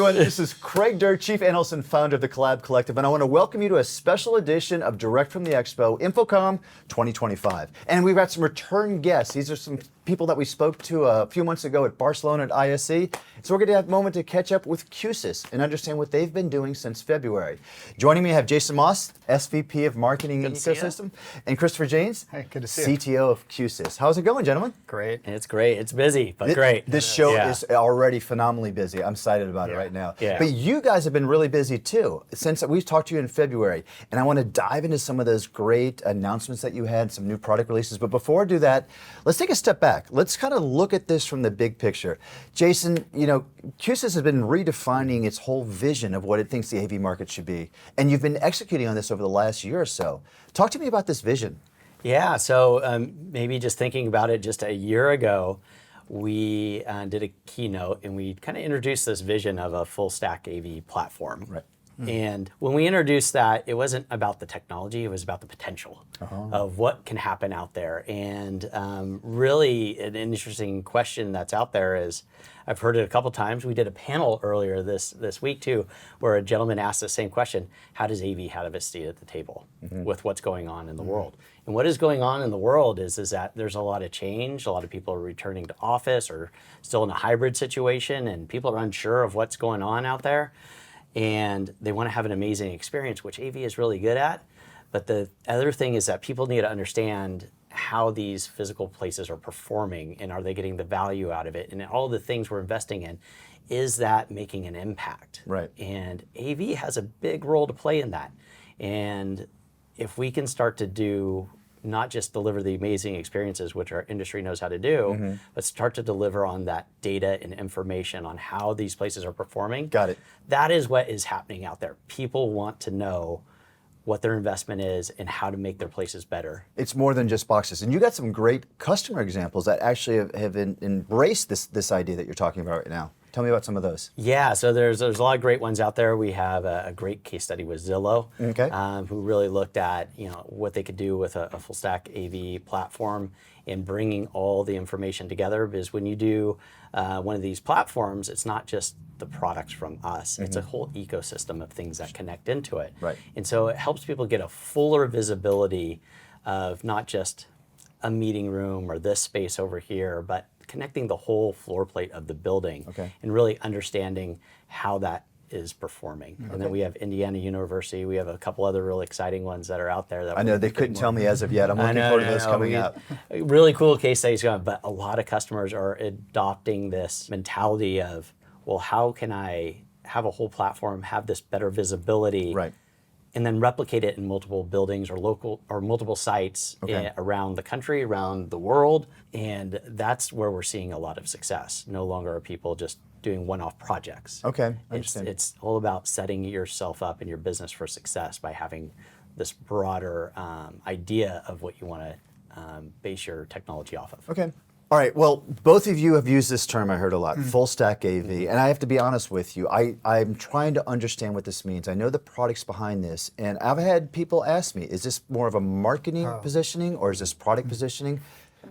everyone. This is Craig Durr, Chief Analyst and Founder of the Collab Collective, and I want to welcome you to a special edition of Direct from the Expo, InfoComm 2025. And we've got some return guests. These are some people that we spoke to a few months ago at Barcelona at ISE. So we're going to have a moment to catch up with Q-SYS and understand what they've been doing since February. Joining me, I have Jason Moss, SVP of Marketing and Ecosystem, and Christopher Jaynes, hey, good to see you. CTO of Q-SYS. How's it going, gentlemen? Great. It's great. It's busy, but great. This show is already phenomenally busy. I'm excited about it right now. Yeah. But you guys have been really busy too, since we've talked to you in February. And I want to dive into some of those great announcements that you had, some new product releases. But before I do that, let's take a step back. Let's kind of look at this from the big picture. Jason, you know, Q-SYS has been redefining its whole vision of what it thinks the AV market should be. And you've been executing on this over the last year or so. Talk to me about this vision. Yeah, so maybe just thinking about it just a year ago, we did a keynote and we kind of introduced this vision of a full stack AV platform. Right. And when we introduced that, it wasn't about the technology, it was about the potential of what can happen out there. And really an interesting question that's out there is, I've heard it a couple times. We did a panel earlier this week too, where a gentleman asked the same question: how does AV have a seat at the table with what's going on in the world? And what is going on in the world is that there's a lot of change. A lot of people are returning to office or still in a hybrid situation, and people are unsure of what's going on out there. And they want to have an amazing experience, which AV is really good at. But the other thing is that people need to understand how these physical places are performing and are they getting the value out of it, and all the things we're investing in, is that making an impact? Right. And AV has a big role to play in that. And if we can start to do, not just deliver the amazing experiences, which our industry knows how to do, but start to deliver on that data and information on how these places are performing. Got it. That is what is happening out there. People want to know what their investment is and how to make their places better. It's more than just boxes. And you got some great customer examples that actually have embraced this idea that you're talking about right now. Tell me about some of those. Yeah, so there's a lot of great ones out there. We have a great case study with Zillow, who really looked at what they could do with a full stack AV platform and bringing all the information together. Because when you do one of these platforms, it's not just the products from us; it's a whole ecosystem of things that connect into it. Right. And so it helps people get a fuller visibility of not just a meeting room or this space over here, but connecting the whole floor plate of the building and really understanding how that is performing. And then we have Indiana University. We have a couple other really exciting ones that are out there. That I know they couldn't tell me as of yet. I'm looking forward to those coming out. Really cool case studies going, but a lot of customers are adopting this mentality of, well, how can I have a whole platform, have this better visibility, and then replicate it in multiple buildings or multiple sites around the country, around the world. And that's where we're seeing a lot of success. No longer are people just doing one-off projects. Okay, I understand. It's all about setting yourself up and your business for success by having this broader idea of what you want to base your technology off of. Okay. All right, well, both of you have used this term, I heard a lot, full stack AV, and I have to be honest with you, I'm trying to understand what this means. I know the products behind this, and I've had people ask me, is this more of a marketing positioning or is this product positioning?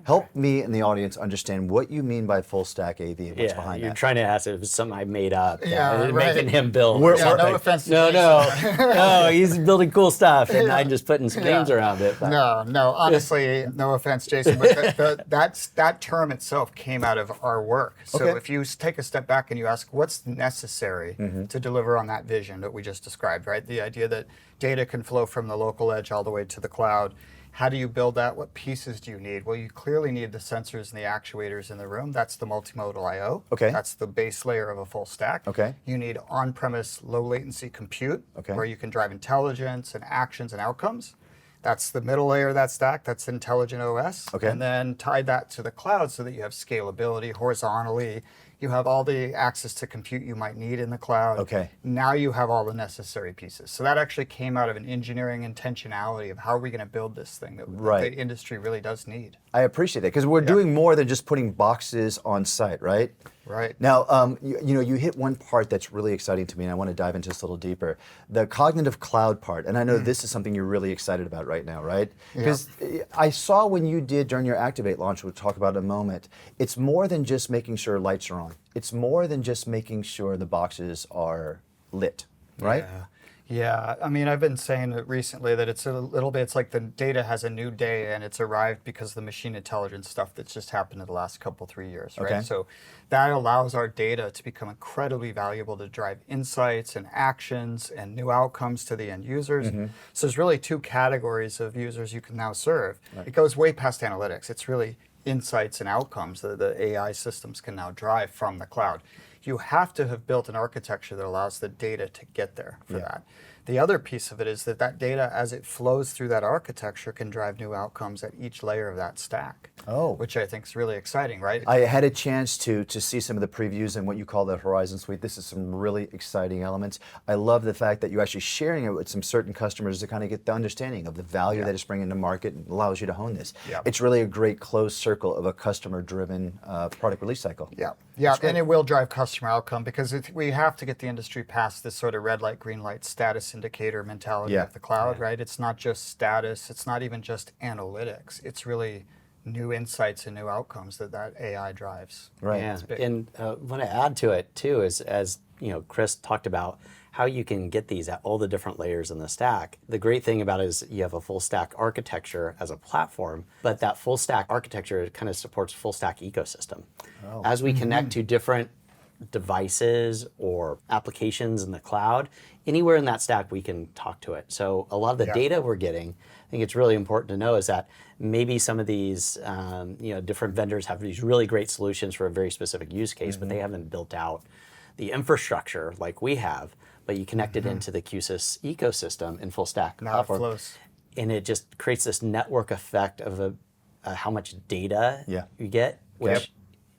Help me and the audience understand what you mean by full stack AV and what's behind that. You're trying to ask if it's something I made up. Making him build. No offense to no, he's building cool stuff and I'm just putting some names around it. But. No, honestly, no offense, Jason, but that term itself came out of our work. So if you take a step back and you ask what's necessary to deliver on that vision that we just described, right? The idea that data can flow from the local edge all the way to the cloud. How do you build that? What pieces do you need? Well, you clearly need the sensors and the actuators in the room. That's the multimodal I/O. That's the base layer of a full stack. You need on-premise low latency compute, where you can drive intelligence and actions and outcomes. That's the middle layer of that stack. That's intelligent OS. And then tie that to the cloud so that you have scalability horizontally. You have all the access to compute you might need in the cloud. Now you have all the necessary pieces. So that actually came out of an engineering intentionality of how are we going to build this thing that the industry really does need. I appreciate that because we're doing more than just putting boxes on site, right? Right. Now, you hit one part that's really exciting to me, and I want to dive into this a little deeper. The cognitive cloud part, and I know this is something you're really excited about right now, right? Because I saw when you did during your Activate launch, we'll talk about in a moment, it's more than just making sure lights are on. it's more than just making sure the boxes are lit, right? Yeah. Yeah, I mean, I've been saying it recently that it's a little bit, it's like the data has a new day and it's arrived because of the machine intelligence stuff that's just happened in the last couple, 3 years, right? Okay. So that allows our data to become incredibly valuable to drive insights and actions and new outcomes to the end users. So there's really two categories of users you can now serve. It goes way past analytics. It's really insights and outcomes that the AI systems can now drive from the cloud. You have to have built an architecture that allows the data to get there for that. The other piece of it is that that data, as it flows through that architecture, can drive new outcomes at each layer of that stack. Which I think is really exciting, right? I had a chance to see some of the previews and what you call the Horizon Suite. This is some really exciting elements. I love the fact that you're actually sharing it with some certain customers to kind of get the understanding of the value that it's bringing to market and allows you to hone this. It's really a great closed circle of a customer-driven product release cycle. Yeah, and it will drive customer outcome because we have to get the industry past this sort of red light, green light status indicator mentality of the cloud, right? It's not just status, it's not even just analytics. It's really new insights and new outcomes that AI drives. Right. Yeah. And want to add to it too is, as you know, Chris talked about how you can get these at all the different layers in the stack. The great thing about it is you have a full stack architecture as a platform, but that full stack architecture kind of supports full stack ecosystem. As we connect to different devices or applications in the cloud, anywhere in that stack we can talk to it. So a lot of the data we're getting, I think it's really important to know is that maybe some of these different vendors have these really great solutions for a very specific use case, but they haven't built out the infrastructure like we have, but you connect it into the Q-SYS ecosystem in full stack platform. Flows. And it just creates this network effect of how much data you get, which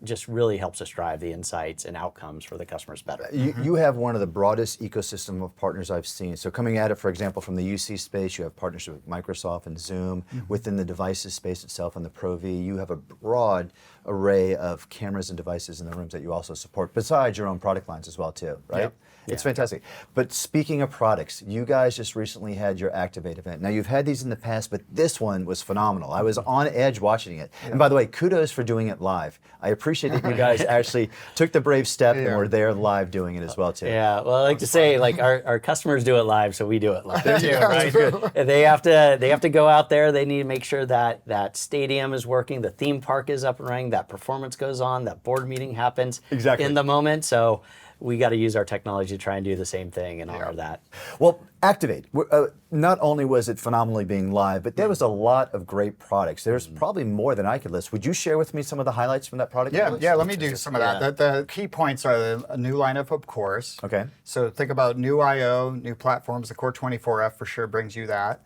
just really helps us drive the insights and outcomes for the customers better. You have one of the broadest ecosystem of partners I've seen. So coming at it, for example, from the UC space, you have partnership with Microsoft and Zoom. Within the devices space itself and the Pro V, you have a broad array of cameras and devices in the rooms that you also support, besides your own product lines as well too, right? It's fantastic. But speaking of products, you guys just recently had your Activate event. Now you've had these in the past, but this one was phenomenal. I was on edge watching it. And by the way, kudos for doing it live. I appreciate that you guys actually took the brave step and were there live doing it as well too. Yeah, well, I like to say, like our customers do it live, so we do it live too, right? They have to go out there. They need to make sure that that stadium is working, the theme park is up and running, that performance goes on, that board meeting happens in the moment. So we got to use our technology to try and do the same thing and honor that. Well, Activate, not only was it phenomenally being live, but there was a lot of great products. There's probably more than I could list. Would you share with me some of the highlights from that product list? Yeah, let me do some of that. The key points are a new lineup of cores. Okay. So think about new I/O, new platforms. The Core 24F for sure brings you that.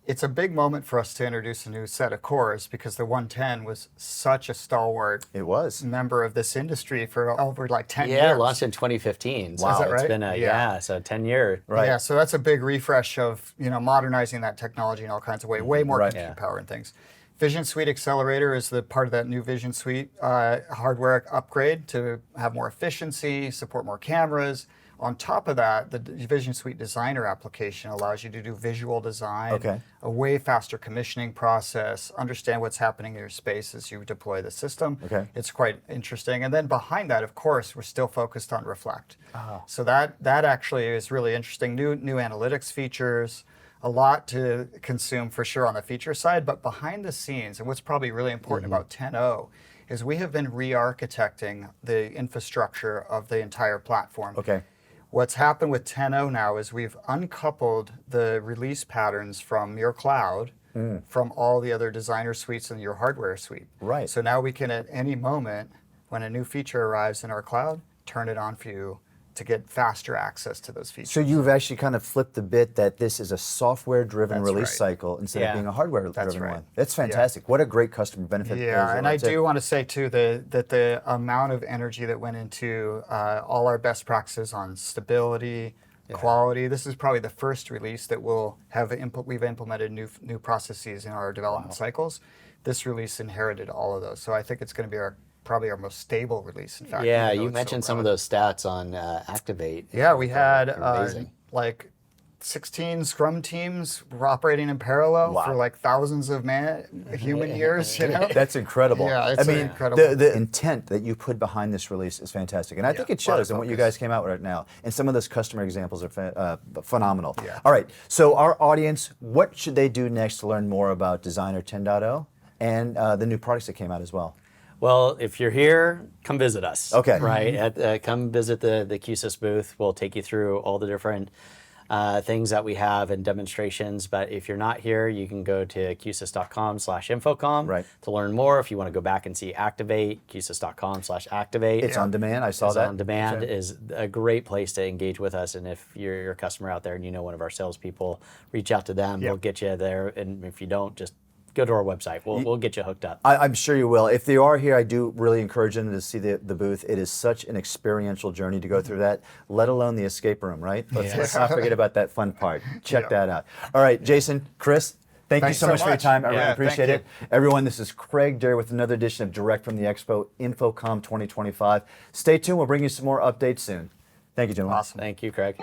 It's a big moment for us to introduce a new set of cores because the 110 was such a stalwart member of this industry for over like 10 years. Yeah, launched in 2015. So Wow, is that it's right? been so 10 years. Right. Yeah, so that's a big refresh of modernizing that technology in all kinds of ways, way more compute power and things. Vision Suite Accelerator is the part of that new Vision Suite hardware upgrade to have more efficiency, support more cameras. On top of that, the Vision Suite Designer application allows you to do visual design, a way faster commissioning process, understand what's happening in your space as you deploy the system. It's quite interesting. And then behind that, of course, we're still focused on Reflect. So that actually is really interesting. New analytics features, a lot to consume for sure on the feature side, but behind the scenes, and what's probably really important about 10.0 is we have been re-architecting the infrastructure of the entire platform. What's happened with 10.0 now is we've uncoupled the release patterns from your cloud from all the other designer suites in your hardware suite. So now we can, at any moment, when a new feature arrives in our cloud, turn it on for you to get faster access to those features. So you've actually kind of flipped the bit that this is a software-driven release cycle instead of being a hardware-driven one. That's fantastic. What a great customer benefit. Yeah, and I do want to say too that the amount of energy that went into all our best practices on stability, quality. This is probably the first release that we've implemented new processes in our development cycles. This release inherited all of those, so I think it's going to be probably our most stable release, in fact. Yeah, you mentioned some of those stats on Activate. Yeah, we had 16 Scrum teams were operating in parallel Wow. for like thousands of human years. You know, That's incredible. Yeah, it's I mean, incredible. the intent that you put behind this release is fantastic, and I think it a lot shows of in what you focus. guys came out with right now. And some of those customer examples are phenomenal. Yeah. All right, so our audience, what should they do next to learn more about Designer 10.0 and the new products that came out as well? Well, if you're here, come visit us. Okay. Right? Come visit the Q-SYS booth. We'll take you through all the different things that we have and demonstrations. But if you're not here, you can go to qsys.com/InfoComm Right. to learn more. If you want to go back and see Activate, qsys.com/Activate. It's on demand. I saw It's that. on demand is a great place to engage with us. And if you're a customer out there and you know one of our salespeople, reach out to them. We'll get you there. And if you don't, just go to our website. We'll get you hooked up. I'm sure you will. If they are here, I do really encourage them to see the booth. It is such an experiential journey to go through that, let alone the escape room, right? Let's not forget about that fun part. Check that out. All right, Jason, Chris, thank you Thanks so so much for your much. time. I really Yeah, appreciate thank it. Everyone, this is Craig Durr with another edition of Direct from the Expo, InfoComm 2025. Stay tuned. We'll bring you some more updates soon. Thank you, gentlemen. Awesome. Thank you, Craig.